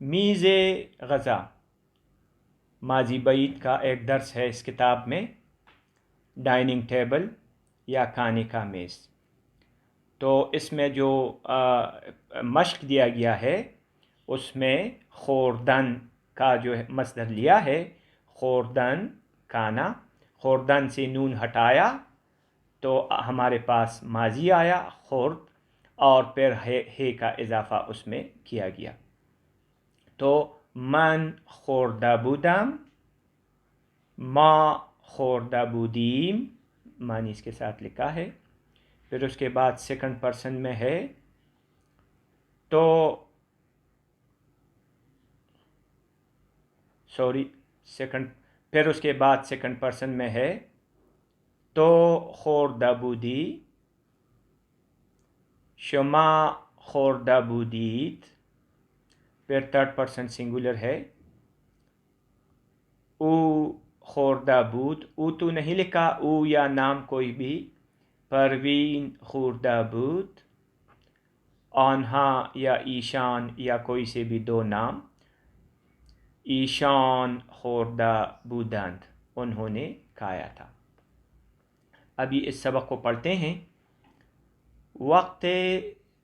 میز غذا ماضی بعید کا ایک درس ہے اس کتاب میں، ڈائننگ ٹیبل یا کھانے کا میز۔ تو اس میں جو مشق دیا گیا ہے اس میں خوردن کا جو مصدر لیا ہے، خوردن کھانا، خوردن سے نون ہٹایا تو ہمارے پاس ماضی آیا خورد، اور پھر ہے کا اضافہ اس میں کیا گیا۔ تو من خورده بودم، ما خورده بودیم، معنی اس کے ساتھ لکھا ہے۔ پھر اس کے بعد سیکنڈ پرسن میں ہے تو پھر اس کے بعد سیکنڈ پرسن میں ہے تو خورده بودی، شما خورده بودید۔ پھر تھرڈ پرسن سنگولر ہے، او خورده بود، او تو نہیں لکھا، او یا نام کوئی بھی، پروین خورده بود، آنها یا ایشان یا کوئی سے بھی دو نام، ایشان خورده بودند، انہوں نے کھایا تھا۔ ابھی اس سبق کو پڑھتے ہیں۔ وقت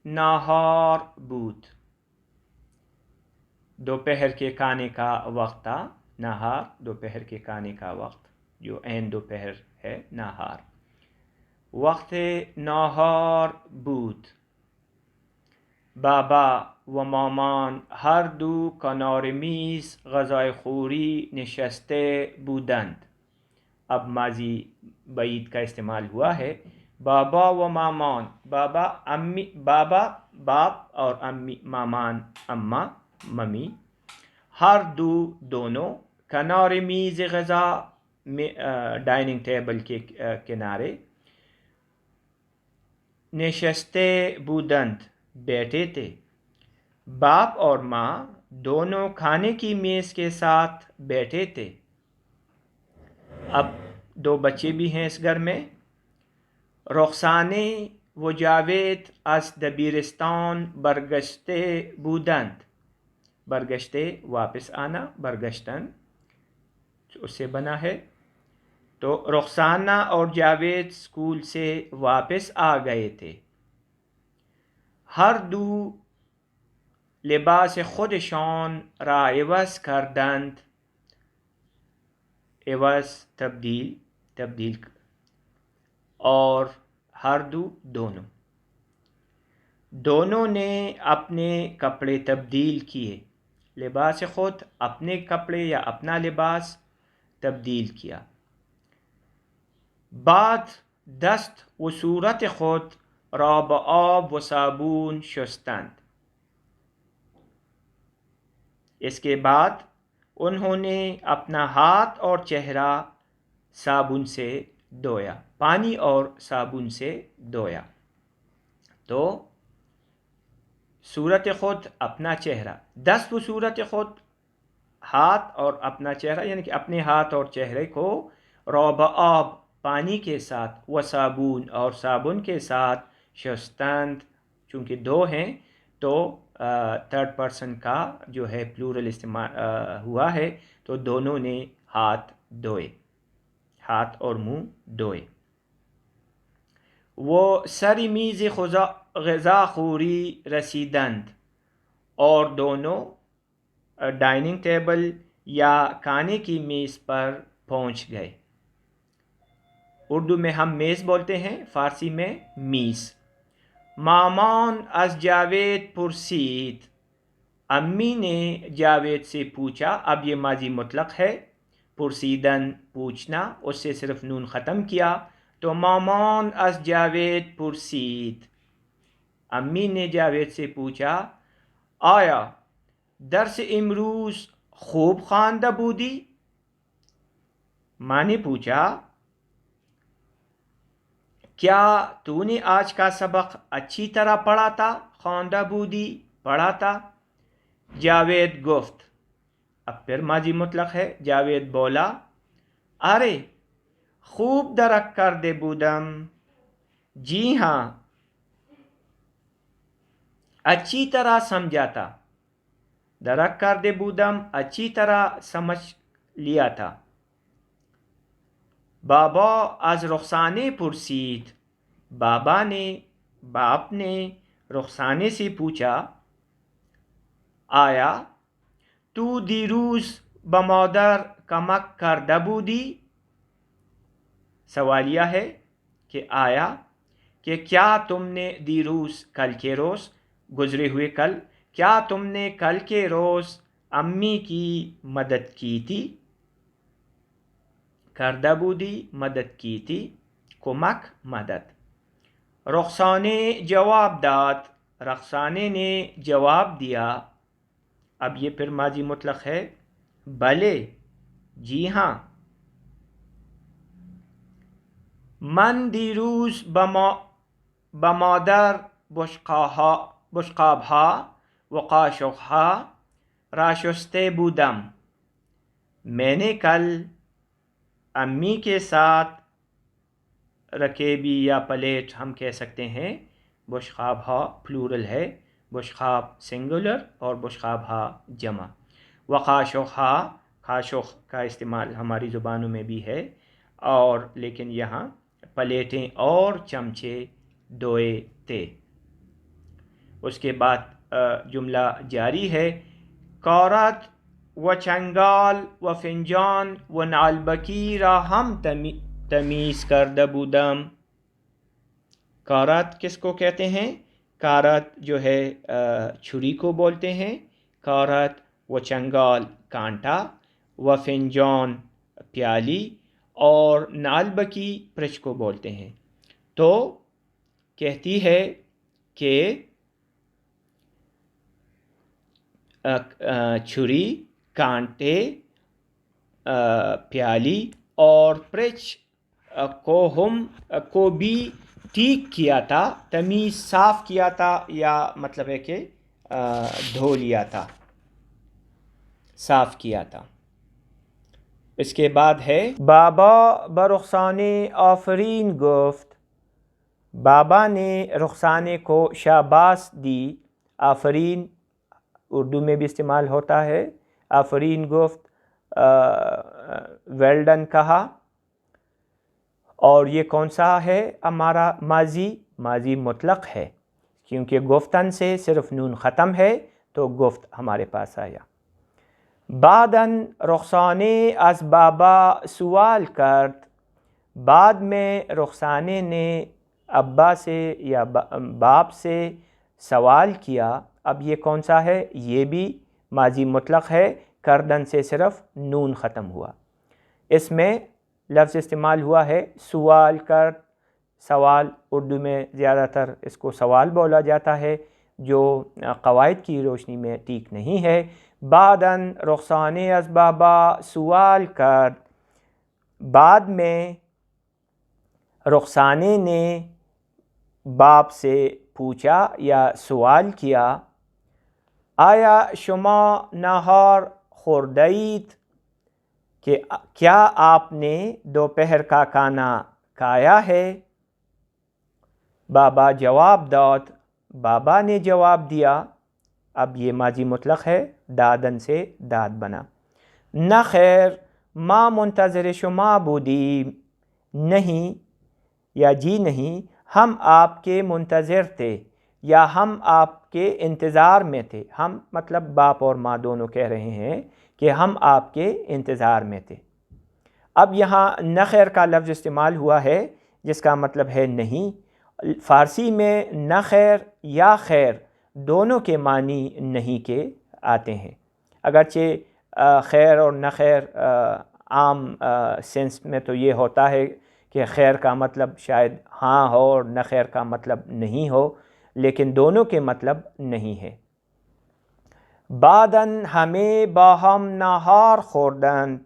ناہار بود، دوپہر کے کھانے کا وقت تھا۔ نہار دوپہر کے کھانے کا وقت، جو عین دوپہر ہے، نہار۔ وقت ناہار بود، بابا و مامان ہر دو کنار میز غذای خوری نشسته بودند۔ اب ماضی بعید کا استعمال ہوا ہے۔ بابا و مامان، بابا امی، بابا باپ اور امی مامان اماں ممی، ہر دو دونوں، کنار میز غذا ڈائننگ ٹیبل کے کنارے، نشستے بودند بیٹھے تھے، باپ اور ماں دونوں کھانے کی میز کے ساتھ بیٹھے تھے۔ اب دو بچے بھی ہیں اس گھر میں۔ رخسانه و جاوید از دبیرستان برگشته بودند، برگشتے واپس آنا، برگشتن اس سے بنا ہے۔ تو رخسانہ اور جاوید اسکول سے واپس آ گئے تھے۔ ہر دو لباس خودشان را عوض کردند، عوض تبدیل اور ہر دو دونوں، دونوں نے اپنے کپڑے تبدیل کیے۔ لباس خود، اپنے کپڑے یا اپنا لباس تبدیل کیا۔ بعد دست و صورت خود را با آب و صابون شستند، اس کے بعد انہوں نے اپنا ہاتھ اور چہرہ صابن سے دھویا، پانی اور صابن سے دھویا۔ تو صورت خود اپنا چہرہ، دست و صورت خود ہاتھ اور اپنا چہرہ، یعنی کہ اپنے ہاتھ اور چہرے کو، روب آب پانی کے ساتھ، و صابون اور صابن کے ساتھ، شستند چونکہ دو ہیں تو تھرڈ پرسن کا جو ہے پلورل استعمال ہوا ہے، تو دونوں نے ہاتھ دھوئے، ہاتھ اور منہ دھوئے۔ وہ سر میز غذا خوری رسیدند، اور دونوں ڈائننگ ٹیبل یا کھانے کی میز پر پہنچ گئے۔ اردو میں ہم میز بولتے ہیں، فارسی میں میز۔ مامان از جاوید پرسید، امی نے جاوید سے پوچھا۔ اب یہ ماضی مطلق ہے، پرسیدن پوچھنا، اس سے صرف نون ختم کیا، تو مامان از جاوید پرسید، امی نے جاوید سے پوچھا، آیا درس امروز خوب خوانده بودی؟ ماں نے پوچھا، کیا تو نے آج کا سبق اچھی طرح پڑھا تھا؟ خوانده بودی پڑھا تھا۔ جاوید گفت، اب پھر ماضی مطلق ہے، جاوید بولا، ارے خوب درک کرده بودم، جی ہاں اچھی طرح سمجھا تھا۔ درک کرده بودم اچھی طرح سمجھ لیا تھا. بابا از رخسانه پرسید. باپ نے رخسانه سے پوچھا آیا تو دیروز به مادر کمک کرده بودی؟ سوالیہ ہے کہ آیا کہ کیا تم نے دیروز کل کے روز گزرے ہوئے کل کیا تم نے کل کے روز امی کی مدد کی تھی؟ کرده بودی مدد کی تھی، کمک مدد. رخسانے جواب داد، رخسانے نے جواب دیا. اب یہ پھر ماضی مطلق ہے، بلے جی ہاں. من دیروز به مادر بشقابها و قاشقها را شسته بودم. میں نے کل امی کے ساتھ رکیبی یا پلیٹ ہم کہہ سکتے ہیں، بشقابها پلورل ہے، بشقاب سنگولر اور بشقابها جمع. وقاشقها قاشق کا استعمال ہماری زبانوں میں بھی ہے، اور لیکن یہاں پلیٹیں اور چمچے دھوئے تھے. اس کے بعد جملہ جاری ہے. کارت و چنگال و فنجان و نعلبکی را ہم تمیز کرده بودم. کارت کس کو کہتے ہیں؟ کارت جو ہے چھری کو بولتے ہیں. کارت و چنگال کانٹا، و فنجان پیالی، اور نعلبکی پرچ کو بولتے ہیں. تو کہتی ہے کہ چھری، کانٹے، پیالی اور پرچ کو بھی ٹھیک کیا تھا، تمیز صاف کیا تھا، یا مطلب ہے کہ دھو لیا تھا، صاف کیا تھا. اس کے بعد ہے بابا برخسانے آفرین گفت. بابا نے رخسانے کو شاباش دی. آفرین اردو میں بھی استعمال ہوتا ہے. آفرین گفت، ویل ڈن کہا. اور یہ کون سا ہے ہمارا ماضی مطلق ہے، کیونکہ گفتن سے صرف نون ختم ہے تو گفت ہمارے پاس آیا. بعداً رخسانے از بابا سوال کرد. بعد میں رخسانے نے ابا سے یا باپ سے سوال کیا. اب یہ کون سا ہے؟ یہ بھی ماضی مطلق ہے، کردن سے صرف نون ختم ہوا. اس میں لفظ استعمال ہوا ہے سوال کرد. سوال اردو میں زیادہ تر اس کو سوال بولا جاتا ہے، جو قواعد کی روشنی میں ٹھیک نہیں ہے. بعداً رخسانے از بابا سوال کرد. بعد میں رخسانے نے باپ سے پوچھا یا سوال کیا. آیا شما نہار خوردید؟ کہ کیا آپ نے دوپہر کا کھانا کھایا ہے؟ بابا جواب داد. بابا نے جواب دیا. اب یہ ماضی مطلق ہے، دادن سے داد بنا. نہ خیر، ما منتظر شما بودیم. نہیں یا جی نہیں، ہم آپ کے منتظر تھے یا ہم آپ کے انتظار میں تھے. ہم مطلب باپ اور ماں دونوں کہہ رہے ہیں کہ ہم آپ کے انتظار میں تھے. اب یہاں نہ خیر کا لفظ استعمال ہوا ہے جس کا مطلب ہے نہیں. فارسی میں نہ خیر یا خیر دونوں کے معنی نہیں کے آتے ہیں. اگرچہ خیر اور نہ خیر عام سینس میں تو یہ ہوتا ہے کہ خیر کا مطلب شاید ہاں ہو اور نہ خیر کا مطلب نہیں ہو، لیکن دونوں کے مطلب نہیں ہے. بعداً ہمیں باہم نہار خوردند.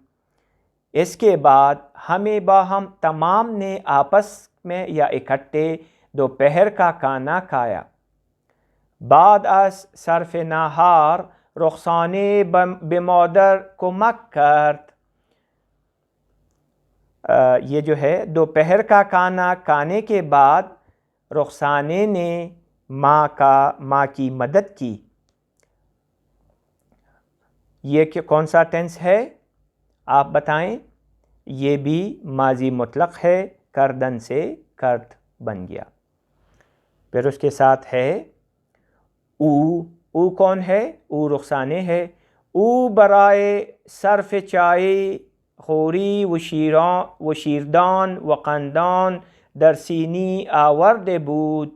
اس کے بعد ہمیں باہم تمام نے آپس میں یا اکٹھے دوپہر کا کھانا کھایا. بعد از صرف نہار رخسانے به مادر کمک کرد. یہ جو ہے دوپہر کا کھانا کھانے کے بعد رخسانے نے ماں کی مدد کی. یہ کہ کون سا ٹینس ہے آپ بتائیں؟ یہ بھی ماضی مطلق ہے، کردن سے کرد بن گیا۔ پھر اس کے ساتھ ہے او۔ او کون ہے؟ او رخسانے ہے۔ او برائے صرف چائے خوری و شیردان و قندان در سینی آورده بود۔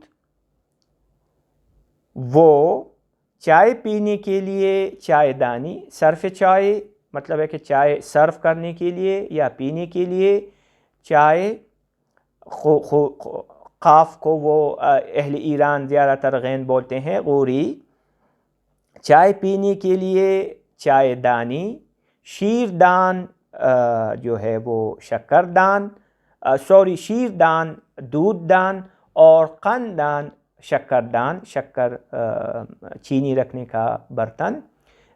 وہ چائے پینے کے لیے چائے دانی، صرف چائے مطلب ہے کہ چائے صرف کرنے کے لیے یا پینے کے لیے چائے، قاف کو وہ اہل ایران زیادہ تر غین بولتے ہیں، غوری، چائے پینے کے لیے چائے دانی، شیردان جو ہے وہ شکر دان، شیردان دودھ دان، اور قندان شکر دان، شکر چینی رکھنے کا برتن۔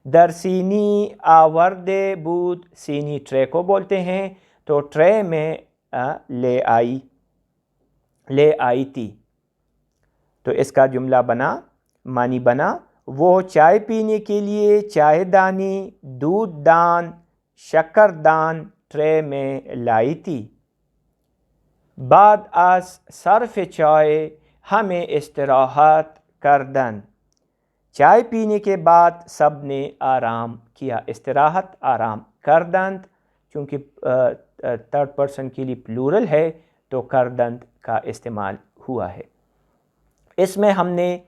در سینی آورده بود، سینی ٹرے کو بولتے ہیں، تو ٹرے میں لے آئی تھی۔ تو اس کا جملہ بنا، معنی بنا، وہ چائے پینے کے لیے چائے دانی، دودھ دان، شکر دان ٹرے میں لائی تھی۔ بعد از صرف چائے ہمیں استراحت کردن، چائے پینے کے بعد سب نے آرام کیا۔ استراحت، آرام، کردند چونکہ تھرڈ پرسن کے لیے پلورل ہے تو کردند کا استعمال ہوا ہے۔ اس میں ہم نے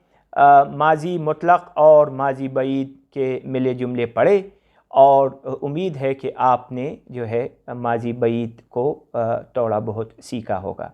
ماضی مطلق اور ماضی بعید کے ملے جملے پڑھے، اور امید ہے کہ آپ نے جو ہے ماضی بعید کو تھوڑا بہت سیکھا ہوگا۔